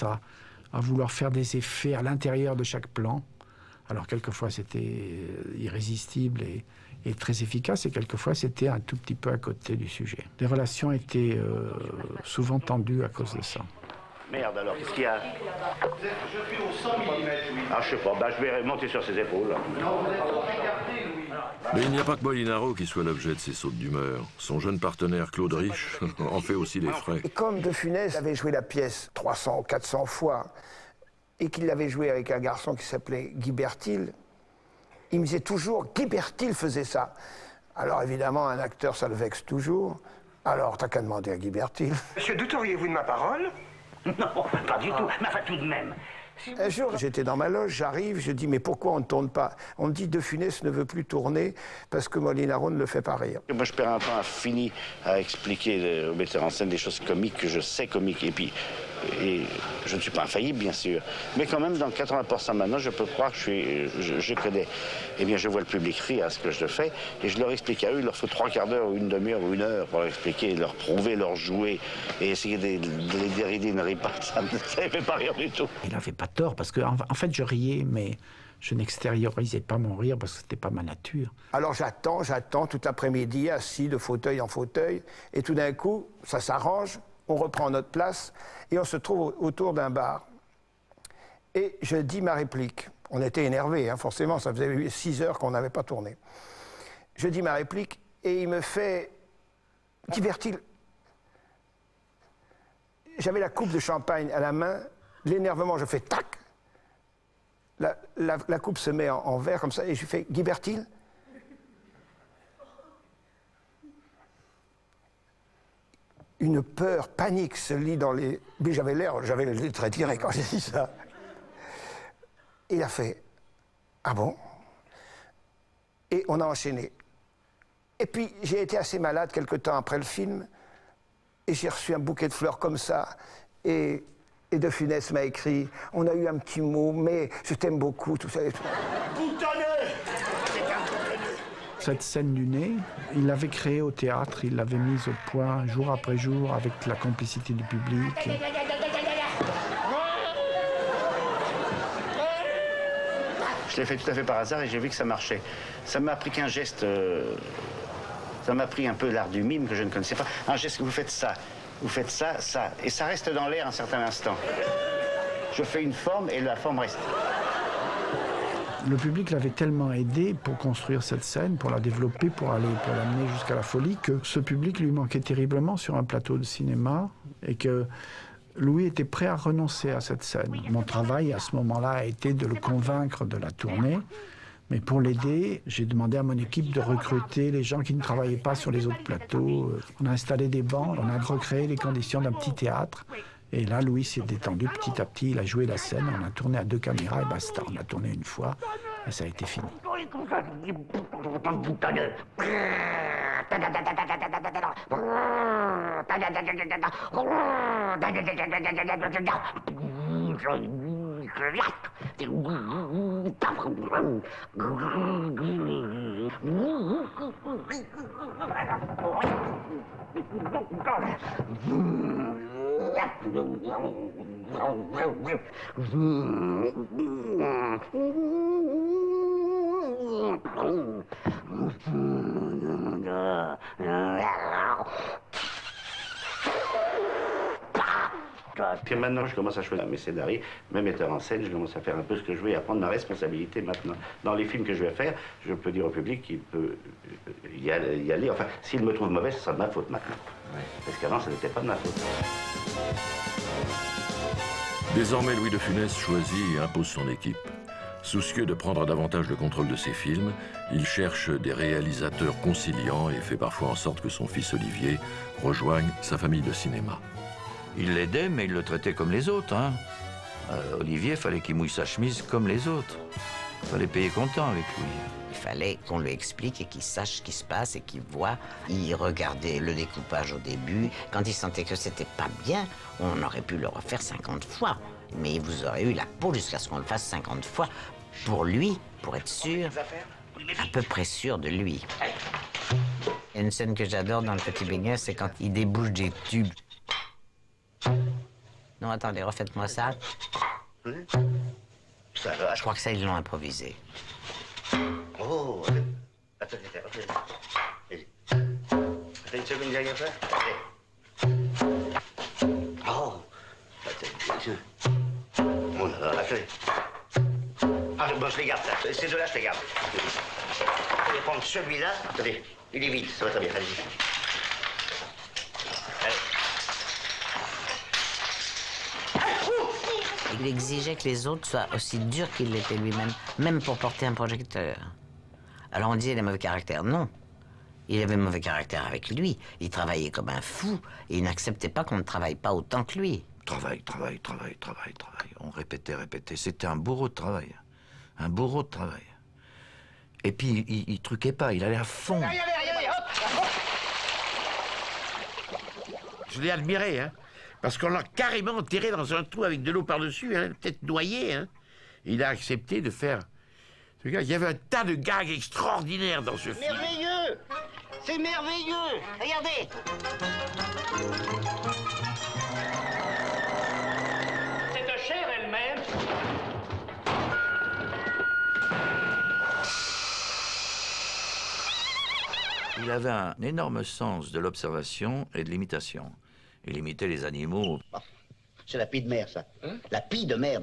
À vouloir faire des effets à l'intérieur de chaque plan. Alors quelquefois c'était irrésistible et très efficace, et quelquefois c'était un tout petit peu à côté du sujet. Les relations étaient souvent tendues à cause de ça. Merde alors, qu'est-ce qu'il y a? Je suis au 100 mm, oui. Ah, je sais pas, je vais monter sur ses épaules. Non, vous êtes trop regardé, Louis. Mais il n'y a pas que Molinaro qui soit l'objet de ces sautes d'humeur. Son jeune partenaire Claude Rich en fait aussi les frais. Et comme De Funès avait joué la pièce 300 ou 400 fois, et qu'il l'avait joué avec un garçon qui s'appelait Guy Bertil, il me disait toujours, Guy Bertil faisait ça. Alors évidemment, un acteur, ça le vexe toujours. Alors, t'as qu'à demander à Guy Bertil. Monsieur, douteriez-vous de ma parole? Non, pas du tout, mais enfin tout de même. Un jour, j'étais dans ma loge, j'arrive, je dis, mais pourquoi on ne tourne pas? On me dit, De Funès ne veut plus tourner parce que Molinaro ne le fait pas rire. Moi, je perds un temps infini à expliquer aux metteurs en scène des choses comiques que je sais comiques. Et je ne suis pas infaillible, bien sûr. Mais quand même, dans 80% maintenant, je peux croire que je connais. Eh bien, je vois le public rire à ce que je fais, et je leur explique à eux, il leur faut 3/4 d'heure, ou une demi-heure, ou une heure pour leur expliquer, leur prouver, leur jouer, et essayer de les dérider, ne rient pas, ça ne fait pas rire du tout. Il n'avait pas tort, parce que en fait je riais, mais je n'extériorisais pas mon rire parce que c'était pas ma nature. Alors j'attends tout l'après-midi, assis de fauteuil en fauteuil, et tout d'un coup, ça s'arrange, on reprend notre place, et on se trouve autour d'un bar. Et je dis ma réplique. On était énervés, hein, forcément, ça faisait 6 heures qu'on n'avait pas tourné. Je dis ma réplique, et il me fait... Guy Bertil. J'avais la coupe de champagne à la main, l'énervement, je fais tac. La coupe se met en verre comme ça, et je fais Guy Bertil. Une peur, panique se lit dans les... Mais j'avais le nez très tiré quand j'ai dit ça. Il a fait « Ah bon ?» Et on a enchaîné. Et puis j'ai été assez malade quelque temps après le film, et j'ai reçu un bouquet de fleurs comme ça, et De Funès m'a écrit « On a eu un petit mot, mais je t'aime beaucoup, tout ça et tout. » Cette scène du nez, il l'avait créée au théâtre, il l'avait mise au point jour après jour avec la complicité du public. Je l'ai fait tout à fait par hasard et j'ai vu que ça marchait. Ça m'a appris qu'un geste... ça m'a appris un peu l'art du mime que je ne connaissais pas. Un geste que vous faites ça, ça, et ça reste dans l'air un certain instant. Je fais une forme et la forme reste. Le public l'avait tellement aidé pour construire cette scène, pour la développer, pour l'amener jusqu'à la folie, que ce public lui manquait terriblement sur un plateau de cinéma, et que Louis était prêt à renoncer à cette scène. Mon travail à ce moment-là a été de le convaincre de la tourner, mais pour l'aider, j'ai demandé à mon équipe de recruter les gens qui ne travaillaient pas sur les autres plateaux. On a installé des bancs, on a recréé les conditions d'un petit théâtre. Et là, Louis s'est détendu petit à petit, il a joué la scène, on a tourné à 2 caméras et basta. On a tourné une fois et ça a été fini. Puis maintenant, je commence à choisir mes scénarios, mes metteurs en scène, je commence à faire un peu ce que je veux et à prendre ma responsabilité maintenant. Dans les films que je vais faire, je peux dire au public qu'il peut y aller. Enfin, s'il me trouve mauvais, ce sera de ma faute maintenant. Ouais. Parce qu'avant, ça n'était pas de ma faute. Désormais, Louis de Funès choisit et impose son équipe. Soucieux de prendre davantage le contrôle de ses films, il cherche des réalisateurs conciliants et fait parfois en sorte que son fils Olivier rejoigne sa famille de cinéma. Il l'aidait, mais il le traitait comme les autres. Hein. Olivier, fallait qu'il mouille sa chemise comme les autres. Fallait payer comptant avec lui. Il fallait qu'on lui explique et qu'il sache ce qui se passe et qu'il voit. Il regardait le découpage au début. Quand il sentait que c'était pas bien, on aurait pu le refaire 50 fois. Mais vous aurez eu la peau jusqu'à ce qu'on le fasse 50 fois. Pour lui, pour être sûr, à peu près sûr de lui. Il y a une scène que j'adore dans Le Petit Béguin, c'est quand il débouche des tubes. Non, attendez, refaites-moi ça. Ça va. Je crois que ça, ils l'ont improvisé. Oh, attendez. Allez. Attends une seconde, j'ai rien fait. Oh, attendez. Oh là là, attendez. Ah, bon, je les garde, là. Ces deux-là, je les garde. Je vais prendre celui-là. Attendez, il est vide, ça va très bien, allez-y. Il exigeait que les autres soient aussi durs qu'il l'était lui-même, même pour porter un projecteur. Alors on disait il a mauvais caractère. Non. Il avait mauvais caractère avec lui. Il travaillait comme un fou et il n'acceptait pas qu'on ne travaille pas autant que lui. Travail. On répétait. C'était un bourreau de travail. Un bourreau de travail. Et puis, il truquait pas, il allait à fond. Je l'ai admiré, hein, parce qu'on l'a carrément enterré dans un trou avec de l'eau par-dessus, hein, peut-être noyé. Hein. Il a accepté de faire... Ce gars, il y avait un tas de gags extraordinaires dans ce film. Merveilleux! C'est merveilleux! Regardez! Cette chair elle-même. Il avait un énorme sens de l'observation et de l'imitation. Il imitait les animaux. C'est la pie de mer, ça. La pie de mer.